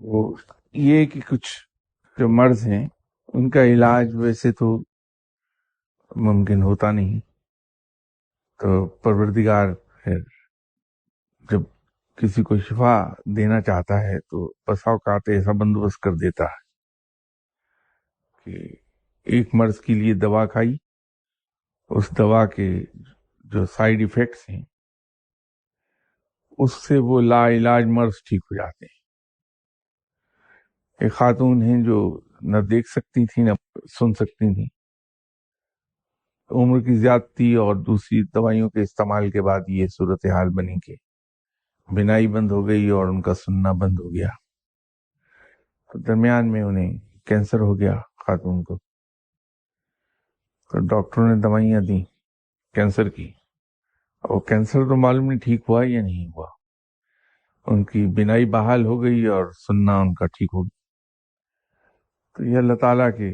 وہ یہ کہ کچھ جو مرض ہیں ان کا علاج ویسے تو ممکن ہوتا نہیں، تو پروردگار پھر جب کسی کو شفا دینا چاہتا ہے تو بسا اوقات ایسا بندوبست کر دیتا ہے کہ ایک مرض کے لیے دوا کھائی، اس دوا کے جو سائیڈ ایفیکٹس ہیں اس سے وہ لا علاج مرض ٹھیک ہو جاتے ہیں۔ ایک خاتون ہیں جو نہ دیکھ سکتی تھیں نہ سن سکتی تھیں، عمر کی زیادتی اور دوسری دوائیوں کے استعمال کے بعد یہ صورتحال بنی کہ بینائی بند ہو گئی اور ان کا سننا بند ہو گیا۔ درمیان میں انہیں کینسر ہو گیا خاتون کو، تو ڈاکٹروں نے دوائیاں دیں کینسر کی، اور کینسر تو معلوم نہیں ٹھیک ہوا یا نہیں ہوا، ان کی بینائی بحال ہو گئی اور سننا ان کا ٹھیک ہو گیا۔ تو یہ اللہ تعالیٰ کے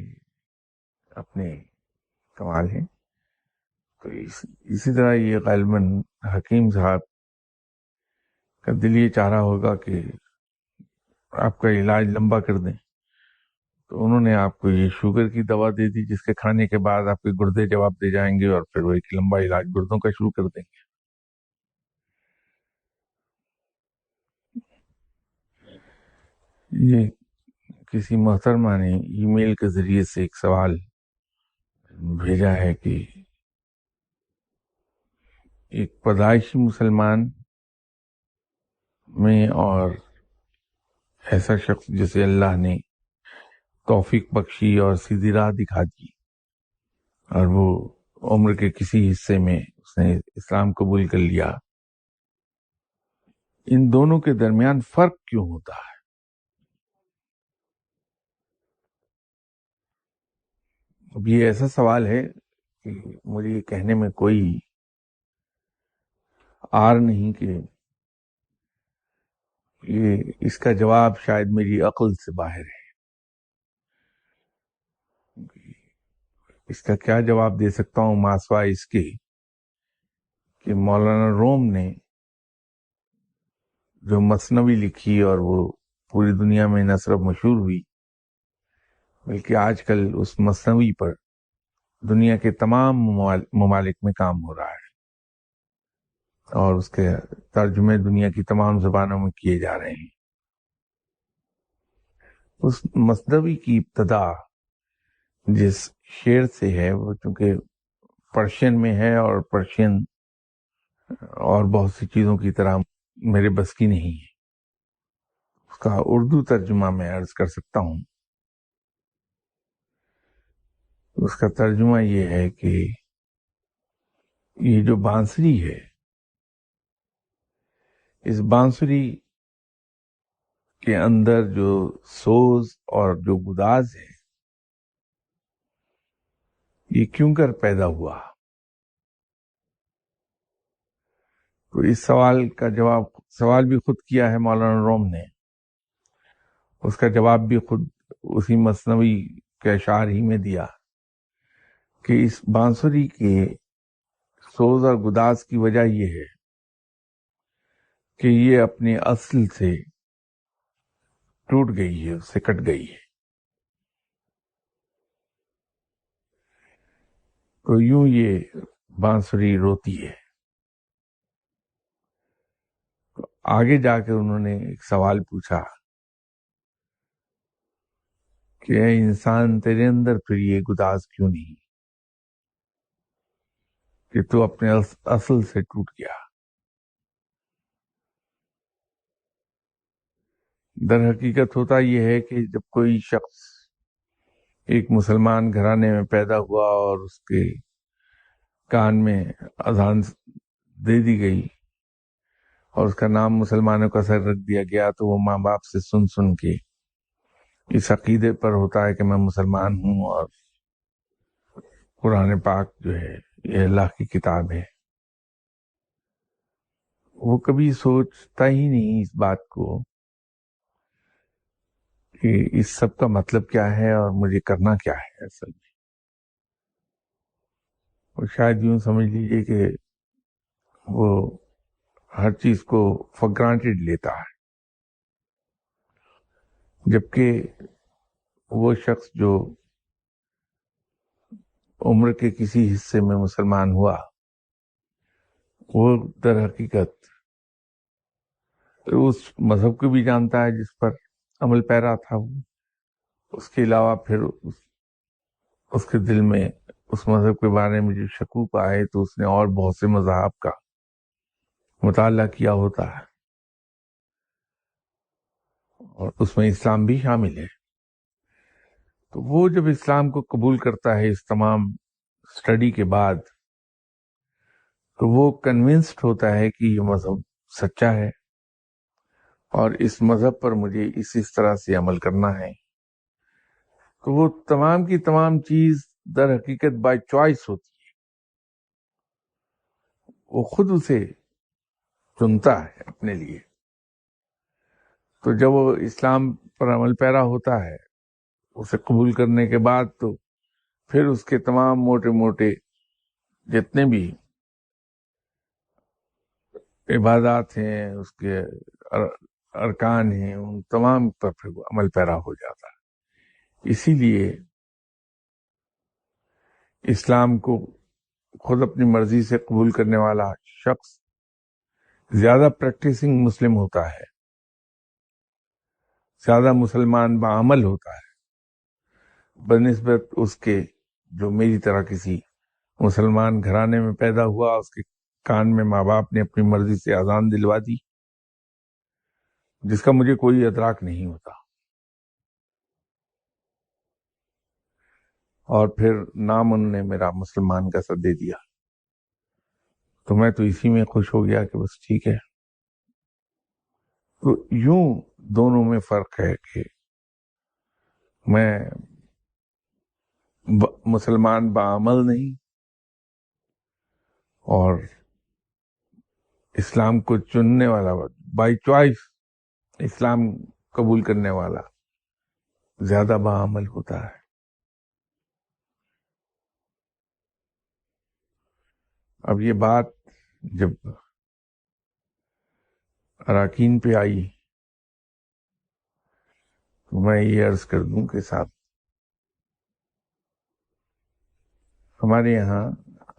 اپنے کمال ہیں۔ تو اسی طرح یہ غالباً حکیم صاحب کا دل یہ چاہ رہا ہوگا کہ آپ کا علاج لمبا کر دیں، تو انہوں نے آپ کو یہ شوگر کی دوا دے دی جس کے کھانے کے بعد آپ کے گردے جواب دے جائیں گے اور پھر وہ ایک لمبا علاج گردوں کا شروع کر دیں گے۔ یہ کسی محترمہ نے ای میل کے ذریعے سے ایک سوال بھیجا ہے کہ ایک پیدائشی مسلمان میں اور ایسا شخص جسے اللہ نے توفیق بخشی اور سیدھی راہ دکھا دی اور وہ عمر کے کسی حصے میں اس نے اسلام قبول کر لیا، ان دونوں کے درمیان فرق کیوں ہوتا ہے؟ اب یہ ایسا سوال ہے کہ مجھے یہ کہنے میں کوئی آر نہیں کہ یہ اس کا جواب شاید میری عقل سے باہر ہے۔ اس کا کیا جواب دے سکتا ہوں ماسوا اس کے کہ مولانا روم نے جو مثنوی لکھی اور وہ پوری دنیا میں نہ صرف مشہور ہوئی بلکہ آج کل اس مثنوی پر دنیا کے تمام ممالک میں کام ہو رہا ہے اور اس کے ترجمے دنیا کی تمام زبانوں میں کیے جا رہے ہیں۔ اس مثنوی کی ابتدا جس شعر سے ہے وہ چونکہ پرشین میں ہے اور پرشین اور بہت سی چیزوں کی طرح میرے بس کی نہیں ہے، اس کا اردو ترجمہ میں عرض کر سکتا ہوں۔ اس کا ترجمہ یہ ہے کہ یہ جو بانسری ہے، اس بانسری کے اندر جو سوز اور جو گداز ہے یہ کیوں کر پیدا ہوا؟ تو اس سوال کا جواب، سوال بھی خود کیا ہے مولانا روم نے، اس کا جواب بھی خود اسی مثنوی کے اشعار ہی میں دیا کہ اس بانسری کے سوز اور گداز کی وجہ یہ ہے کہ یہ اپنے اصل سے ٹوٹ گئی ہے، اس سے کٹ گئی ہے۔ تو یوں یہ بانسری روتی ہے۔ تو آگے جا کر انہوں نے ایک سوال پوچھا کہ اے انسان، تیرے اندر پھر یہ گداز کیوں نہیں کہ تو اپنے اصل سے ٹوٹ گیا؟ در حقیقت ہوتا یہ ہے کہ جب کوئی شخص ایک مسلمان گھرانے میں پیدا ہوا اور اس کے کان میں اذان دے دی گئی اور اس کا نام مسلمانوں کا سر رکھ دیا گیا، تو وہ ماں باپ سے سن سن کے اس عقیدے پر ہوتا ہے کہ میں مسلمان ہوں اور قرآن پاک جو ہے یہ اللہ کی کتاب ہے۔ وہ کبھی سوچتا ہی نہیں اس بات کو کہ اس سب کا مطلب کیا ہے اور مجھے کرنا کیا ہے اصل میں۔ اور شاید یوں سمجھ لیجئے کہ وہ ہر چیز کو فار گرانٹیڈ لیتا ہے۔ جبکہ وہ شخص جو عمر کے کسی حصے میں مسلمان ہوا وہ در حقیقت اس مذہب کو بھی جانتا ہے جس پر عمل پیرا تھا وہ. اس کے علاوہ پھر اس کے دل میں اس مذہب کے بارے میں جو شکوک آئے تو اس نے اور بہت سے مذاہب کا مطالعہ کیا ہوتا ہے، اور اس میں اسلام بھی شامل ہے. تو وہ جب اسلام کو قبول کرتا ہے اس تمام اسٹڈی کے بعد، تو وہ کنونسڈ ہوتا ہے کہ یہ مذہب سچا ہے اور اس مذہب پر مجھے اس طرح سے عمل کرنا ہے. تو وہ تمام کی تمام چیز در حقیقت بائی چوائس ہوتی ہے، وہ خود اسے چنتا ہے اپنے لیے. تو جب وہ اسلام پر عمل پیرا ہوتا ہے اسے قبول کرنے کے بعد، تو پھر اس کے تمام موٹے موٹے جتنے بھی عبادات ہیں، اس کے ارکان ہیں، ان تمام پر پھر وہ عمل پیرا ہو جاتا ہے. اسی لیے اسلام کو خود اپنی مرضی سے قبول کرنے والا شخص زیادہ پریکٹسنگ مسلم ہوتا ہے، زیادہ مسلمان بعمل ہوتا ہے بنسبت اس کے جو میری طرح کسی مسلمان گھرانے میں پیدا ہوا، اس کے کان میں ماں باپ نے اپنی مرضی سے اذان دلوا دی جس کا مجھے کوئی ادراک نہیں ہوتا، اور پھر نام انہوں نے میرا مسلمان کا سا دے دیا، تو میں تو اسی میں خوش ہو گیا کہ بس ٹھیک ہے. تو یوں دونوں میں فرق ہے کہ میں مسلمان بعمل نہیں اور اسلام کو چننے والا بائی چوائس اسلام قبول کرنے والا زیادہ بعمل ہوتا ہے. اب یہ بات جب اراکین پہ آئی تو میں یہ عرض کر دوں کہ صاحب ہمارے یہاں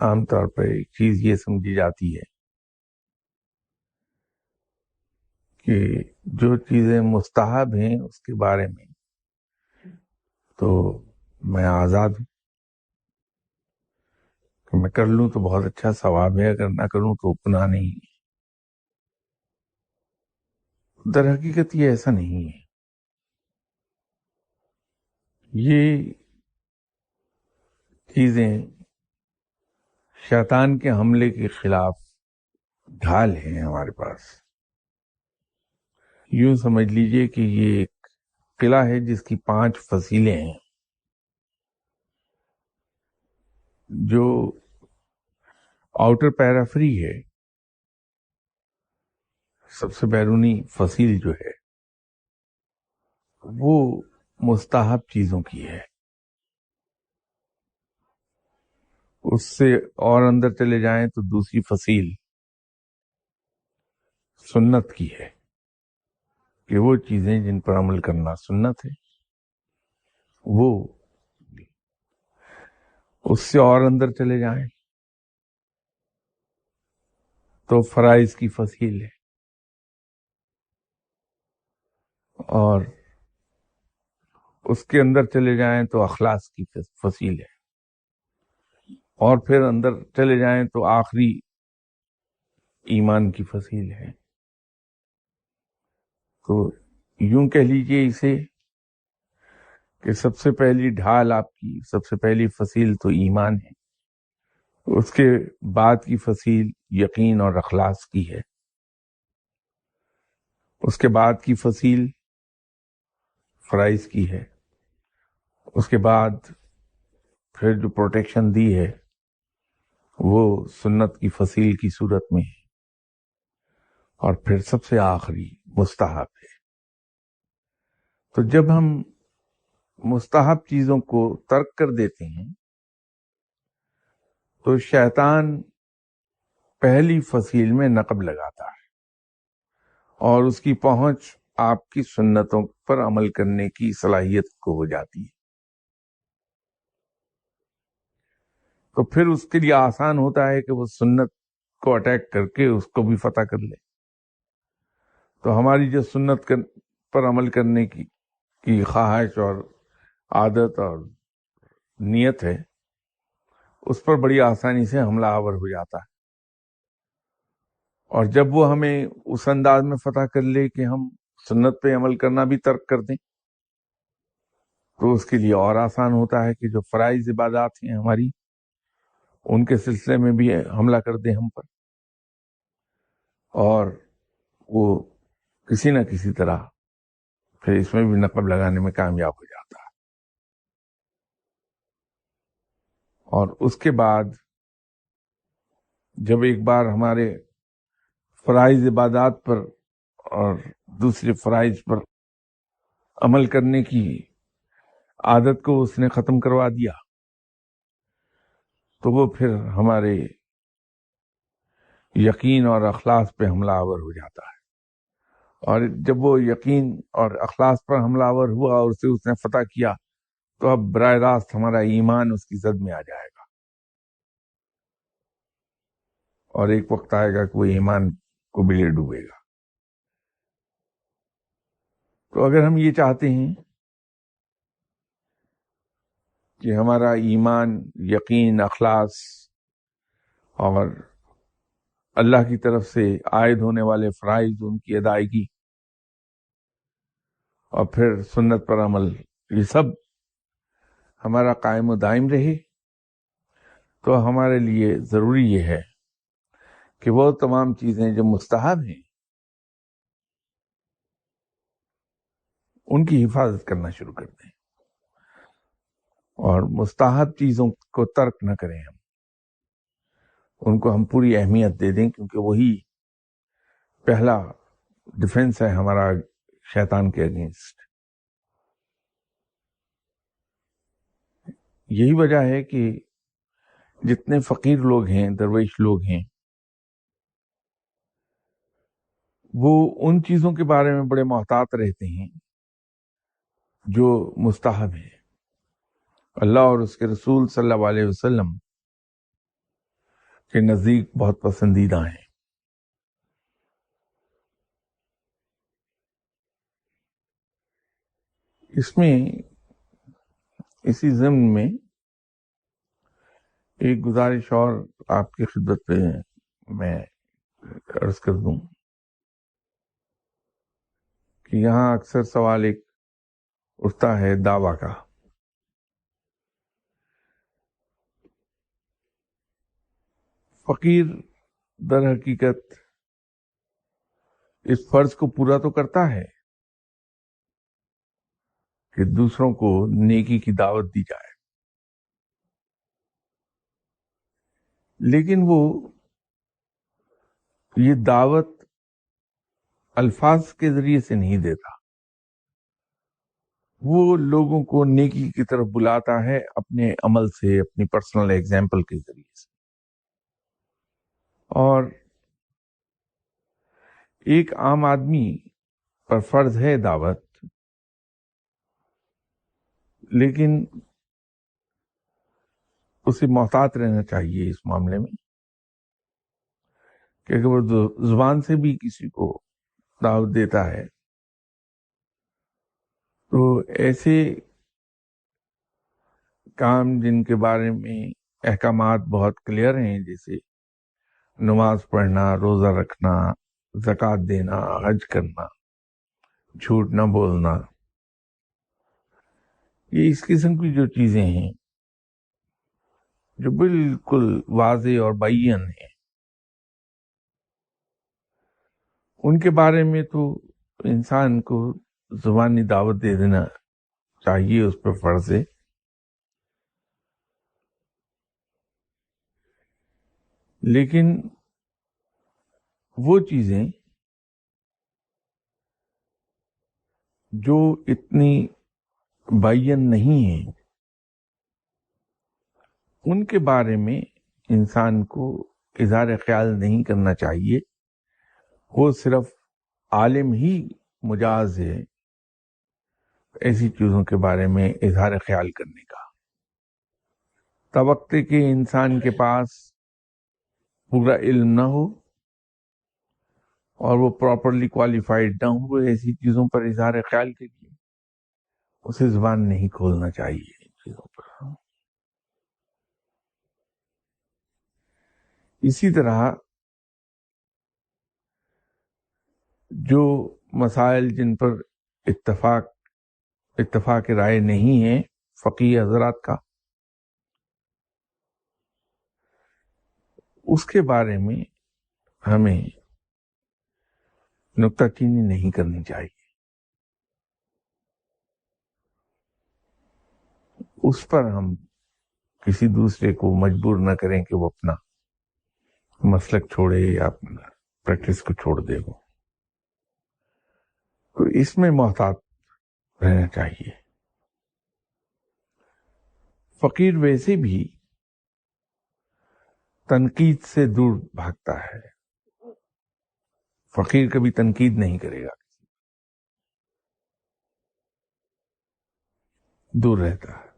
عام طور پر ایک چیز یہ سمجھی جاتی ہے کہ جو چیزیں مستحب ہیں اس کے بارے میں تو میں آزاد ہوں کہ میں کر لوں تو بہت اچھا ثواب ہے، اگر نہ کروں تو گناہ نہیں. در حقیقت یہ ایسا نہیں ہے. یہ چیزیں شیطان کے حملے کے خلاف ڈھال ہیں ہمارے پاس. یوں سمجھ لیجئے کہ یہ ایک قلعہ ہے جس کی 5 فصیلیں ہیں. جو آؤٹر پیرافری ہے، سب سے بیرونی فصیل جو ہے وہ مستحب چیزوں کی ہے. اس سے اور اندر چلے جائیں تو دوسری فصیل سنت کی ہے کہ وہ چیزیں جن پر عمل کرنا سنت ہے، وہ اس سے اور اندر چلے جائیں تو فرائض کی فصیل ہے، اور اس کے اندر چلے جائیں تو اخلاص کی فصیل ہے، اور پھر اندر چلے جائیں تو آخری ایمان کی فصیل ہے. تو یوں کہہ لیجئے اسے کہ سب سے پہلی ڈھال آپ کی، سب سے پہلی فصیل تو ایمان ہے، اس کے بعد کی فصیل یقین اور اخلاص کی ہے، اس کے بعد کی فصیل فرائض کی ہے، اس کے بعد پھر جو پروٹیکشن دی ہے وہ سنت کی فصیل کی صورت میں ہے، اور پھر سب سے آخری مستحب ہے. تو جب ہم مستحب چیزوں کو ترک کر دیتے ہیں تو شیطان پہلی فصیل میں نقب لگاتا ہے اور اس کی پہنچ آپ کی سنتوں پر عمل کرنے کی صلاحیت کو ہو جاتی ہے، تو پھر اس کے لیے آسان ہوتا ہے کہ وہ سنت کو اٹیک کر کے اس کو بھی فتح کر لے۔ تو ہماری جو سنت پر عمل کرنے کی خواہش اور عادت اور نیت ہے، اس پر بڑی آسانی سے حملہ آور ہو جاتا ہے، اور جب وہ ہمیں اس انداز میں فتح کر لے کہ ہم سنت پہ عمل کرنا بھی ترک کر دیں، تو اس کے لیے اور آسان ہوتا ہے کہ جو فرائض عبادات ہیں ہماری، ان کے سلسلے میں بھی حملہ کر دیں ہم پر، اور وہ کسی نہ کسی طرح پھر اس میں بھی نقب لگانے میں کامیاب ہو جاتا ہے۔ اور اس کے بعد جب ایک بار ہمارے فرائض عبادات پر اور دوسرے فرائض پر عمل کرنے کی عادت کو اس نے ختم کروا دیا، تو وہ پھر ہمارے یقین اور اخلاص پہ حملہ آور ہو جاتا ہے، اور جب وہ یقین اور اخلاص پر حملہ آور ہوا اور اسے اس نے فتح کیا، تو اب براہ راست ہمارا ایمان اس کی زد میں آ جائے گا، اور ایک وقت آئے گا کہ وہ ایمان کو بھی لے ڈوبے گا۔ تو اگر ہم یہ چاہتے ہیں کہ ہمارا ایمان، یقین، اخلاص اور اللہ کی طرف سے عائد ہونے والے فرائض، ان کی ادائیگی اور پھر سنت پر عمل، یہ سب ہمارا قائم و دائم رہے، تو ہمارے لیے ضروری یہ ہے کہ وہ تمام چیزیں جو مستحب ہیں ان کی حفاظت کرنا شروع کر دیں، اور مستحب چیزوں کو ترک نہ کریں، ہم ان کو ہم پوری اہمیت دے دیں، کیونکہ وہی پہلا ڈیفنس ہے ہمارا شیطان کے اگینسٹ۔ یہی وجہ ہے کہ جتنے فقیر لوگ ہیں، درویش لوگ ہیں، وہ ان چیزوں کے بارے میں بڑے محتاط رہتے ہیں جو مستحب ہیں، اللہ اور اس کے رسول صلی اللہ علیہ وسلم کے نزدیک بہت پسندیدہ ہیں۔ اس میں اسی ضمن میں ایک گزارش اور آپ کی خدمت پہ میں عرض کر دوں کہ یہاں اکثر سوال ایک اٹھتا ہے دعویٰ کا۔ فقیر در حقیقت اس فرض کو پورا تو کرتا ہے کہ دوسروں کو نیکی کی دعوت دی جائے، لیکن وہ یہ دعوت الفاظ کے ذریعے سے نہیں دیتا، وہ لوگوں کو نیکی کی طرف بلاتا ہے اپنے عمل سے، اپنی پرسنل ایگزامپل کے ذریعے سے۔ اور ایک عام آدمی پر فرض ہے دعوت، لیکن اسے محتاط رہنا چاہیے اس معاملے میں کہ اگر وہ زبان سے بھی کسی کو دعوت دیتا ہے تو ایسے کام جن کے بارے میں احکامات بہت کلیئر ہیں، جیسے نماز پڑھنا، روزہ رکھنا، زکوٰۃ دینا، حج کرنا، جھوٹ نہ بولنا، یہ اس قسم کی جو چیزیں ہیں جو بالکل واضح اور بیان ہیں، ان کے بارے میں تو انسان کو زبانی دعوت دے دینا چاہیے، اس پر فرض ہے۔ لیکن وہ چیزیں جو اتنی بیان نہیں ہیں، ان کے بارے میں انسان کو اظہار خیال نہیں کرنا چاہیے، وہ صرف عالم ہی مجاز ہے ایسی چیزوں کے بارے میں اظہار خیال کرنے کا، توقع کہ انسان کے پاس پورا علم نہ ہو اور وہ پراپرلی کوالیفائڈ نہ ہو ایسی چیزوں پر اظہار خیال کے لیے، اسے زبان نہیں کھولنا چاہیے ان چیزوں پر۔ اسی طرح جو مسائل جن پر اتفاق رائے نہیں ہے فقیہ حضرات کا، اس کے بارے میں ہمیں نکتہ چینی نہیں کرنی چاہیے، اس پر ہم کسی دوسرے کو مجبور نہ کریں کہ وہ اپنا مسلک چھوڑے یا اپنا پریکٹس کو چھوڑ دے۔ وہ تو اس میں محتاط رہنا چاہیے۔ فقیر ویسے بھی تنقید سے دور بھاگتا ہے، فقیر کبھی تنقید نہیں کرے گا، دور رہتا ہے۔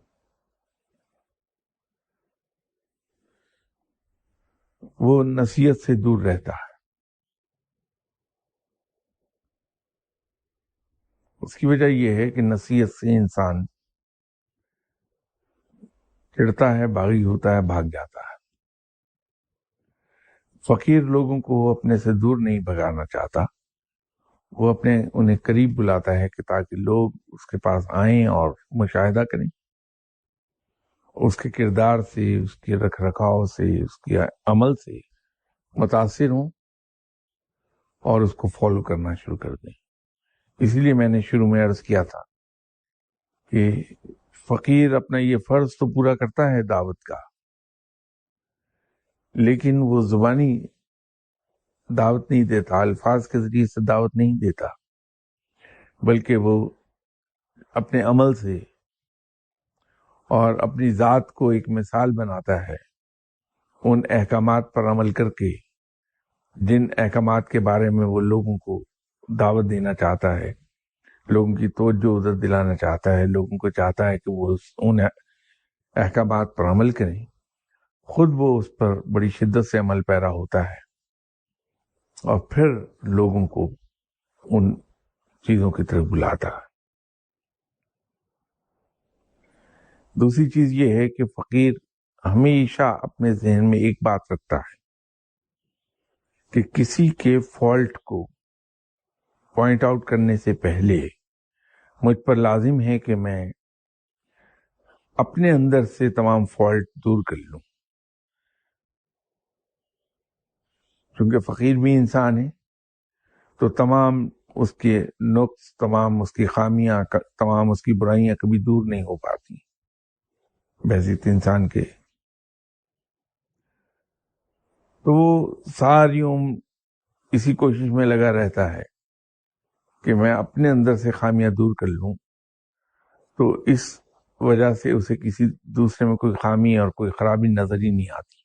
وہ نصیحت سے دور رہتا ہے۔ اس کی وجہ یہ ہے کہ نصیحت سے انسان چڑھتا ہے، باغی ہوتا ہے، بھاگ جاتا ہے۔ فقیر لوگوں کو اپنے سے دور نہیں بھگانا چاہتا، وہ انہیں قریب بلاتا ہے کہ تاکہ لوگ اس کے پاس آئیں اور مشاہدہ کریں، اس کے کردار سے، اس کے رکھ رکھاؤ سے، اس کے عمل سے متاثر ہوں اور اس کو فالو کرنا شروع کر دیں۔ اسی لیے میں نے شروع میں عرض کیا تھا کہ فقیر اپنا یہ فرض تو پورا کرتا ہے دعوت کا، لیکن وہ زبانی دعوت نہیں دیتا، الفاظ کے ذریعے سے دعوت نہیں دیتا، بلکہ وہ اپنے عمل سے اور اپنی ذات کو ایک مثال بناتا ہے ان احکامات پر عمل کر کے جن احکامات کے بارے میں وہ لوگوں کو دعوت دینا چاہتا ہے، لوگوں کی توجہ ادھر دلانا چاہتا ہے، لوگوں کو چاہتا ہے کہ وہ ان احکامات پر عمل کریں، خود وہ اس پر بڑی شدت سے عمل پیرا ہوتا ہے اور پھر لوگوں کو ان چیزوں کی طرف بلاتا ہے۔ دوسری چیز یہ ہے کہ فقیر ہمیشہ اپنے ذہن میں ایک بات رکھتا ہے کہ کسی کے فالٹ کو پوائنٹ آؤٹ کرنے سے پہلے مجھ پر لازم ہے کہ میں اپنے اندر سے تمام فالٹ دور کر لوں، کیونکہ فقیر بھی انسان ہے تو تمام اس کے نقص، تمام اس کی خامیاں، تمام اس کی برائیاں کبھی دور نہیں ہو پاتی بحیثیت انسان کے۔ تو وہ ساری عمر اسی کوشش میں لگا رہتا ہے کہ میں اپنے اندر سے خامیاں دور کر لوں، تو اس وجہ سے اسے کسی دوسرے میں کوئی خامی اور کوئی خرابی نظر ہی نہیں آتی،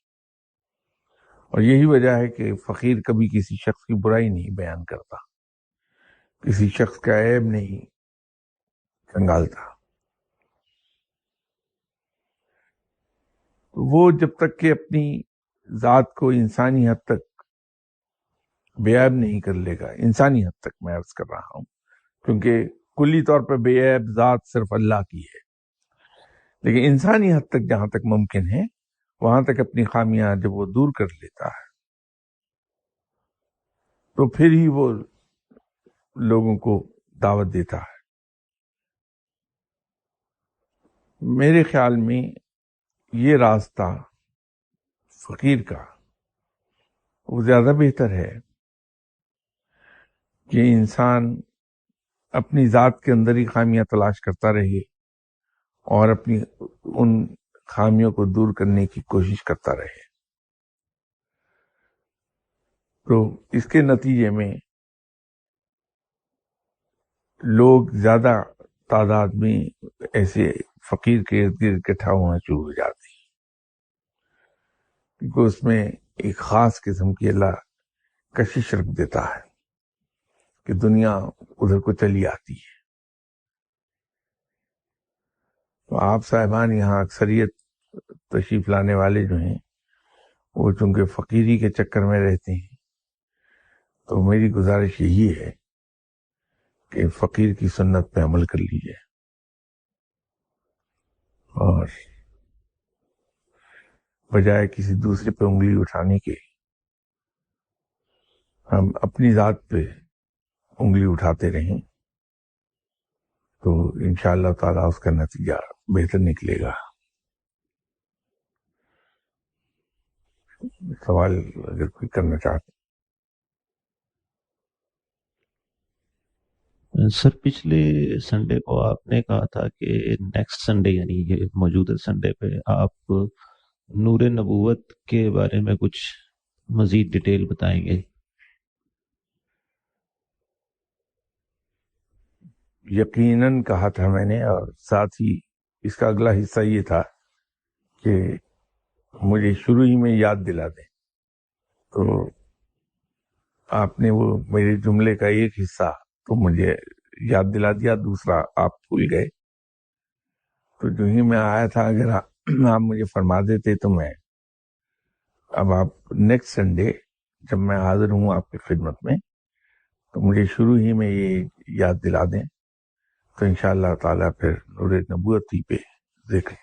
اور یہی وجہ ہے کہ فقیر کبھی کسی شخص کی برائی نہیں بیان کرتا، کسی شخص کا عیب نہیں کنگالتا۔ وہ جب تک کہ اپنی ذات کو انسانی حد تک بے عیب نہیں کر لے گا، انسانی حد تک میں عرض کر رہا ہوں، کیونکہ کلی طور پر بے عیب ذات صرف اللہ کی ہے، لیکن انسانی حد تک جہاں تک ممکن ہے وہاں تک اپنی خامیاں جب وہ دور کر لیتا ہے تو پھر ہی وہ لوگوں کو دعوت دیتا ہے۔ میرے خیال میں یہ راستہ فقیر کا وہ زیادہ بہتر ہے کہ انسان اپنی ذات کے اندر ہی خامیاں تلاش کرتا رہے اور اپنی ان خامیوں کو دور کرنے کی کوشش کرتا رہے۔ تو اس کے نتیجے میں لوگ زیادہ تعداد میں ایسے فقیر کے ارد گرد اکٹھا ہونا شروع ہو جاتے ہیں، کیونکہ اس میں ایک خاص قسم کی اللہ کشش رکھ دیتا ہے، کہ دنیا ادھر کو چلی آتی ہے. تو آپ صاحبان یہاں اکثریت تشریف لانے والے جو ہیں وہ چونکہ فقیری کے چکر میں رہتے ہیں، تو میری گزارش یہی ہے کہ فقیر کی سنت پہ عمل کر لیجیے اور بجائے کسی دوسرے پہ انگلی اٹھانے کے ہم اپنی ذات پہ انگلی اٹھاتے رہیں تو انشاءاللہ تعالیٰ اس کا نتیجہ بہتر نکلے گا. سوال اگر کوئی کرنا چاہتے. سر پچھلے سنڈے کو آپ نے کہا تھا کہ نیکسٹ سنڈے یعنی یہ موجودہ سنڈے پہ آپ نور نبوت کے بارے میں کچھ مزید ڈیٹیل بتائیں گے. یقیناً کہا تھا میں نے، اور ساتھ ہی اس کا اگلا حصہ یہ تھا کہ مجھے شروع ہی میں یاد دلا دیں. تو آپ نے وہ میرے جملے کا ایک حصہ تو مجھے یاد دلا دیا، دوسرا آپ بھول گئے. تو جو ہی میں آیا تھا، اگر آپ مجھے فرما دیتے تو میں اب آپ نیکسٹ سنڈے جب میں حاضر ہوں آپ کی خدمت میں تو مجھے شروع ہی میں یہ یاد دلا دیں تو انشاءاللہ تعالیٰ پھر نور نبوتی پہ ذکر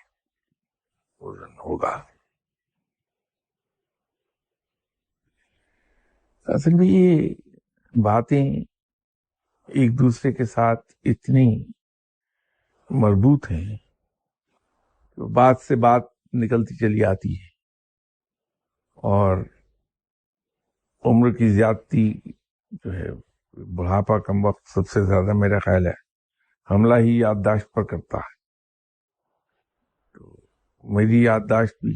ہوگا. اصل میں یہ باتیں ایک دوسرے کے ساتھ اتنی مربوط ہیں کہ بات سے بات نکلتی چلی آتی ہے، اور عمر کی زیادتی جو ہے، بڑھاپا کم وقت سب سے زیادہ میرا خیال ہے حملہ ہی یادداشت پر کرتا ہے. تو میری یادداشت بھی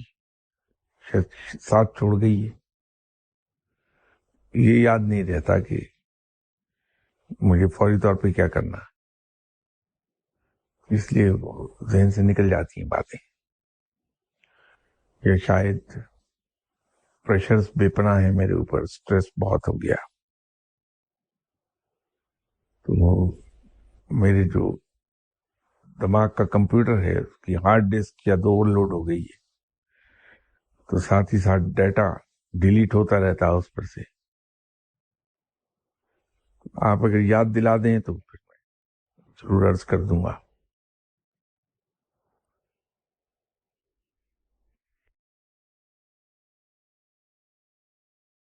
شاید ساتھ چھوڑ گئی ہے، یہ یاد نہیں رہتا کہ مجھے فوری طور پہ کیا کرنا، اس لیے وہ ذہن سے نکل جاتی ہیں باتیں، یا شاید پریشرز بے پناہ ہے میرے اوپر، سٹریس بہت ہو گیا. تو وہ میرے جو دماغ کا کمپیوٹر ہے اس کی ہارڈ ڈسک یا اوور لوڈ ہو گئی ہے، تو ساتھ ہی ساتھ ڈیٹا ڈیلیٹ ہوتا رہتا ہے اس پر سے. آپ اگر یاد دلا دیں تو پھر میں ضرور عرض کر دوں گا.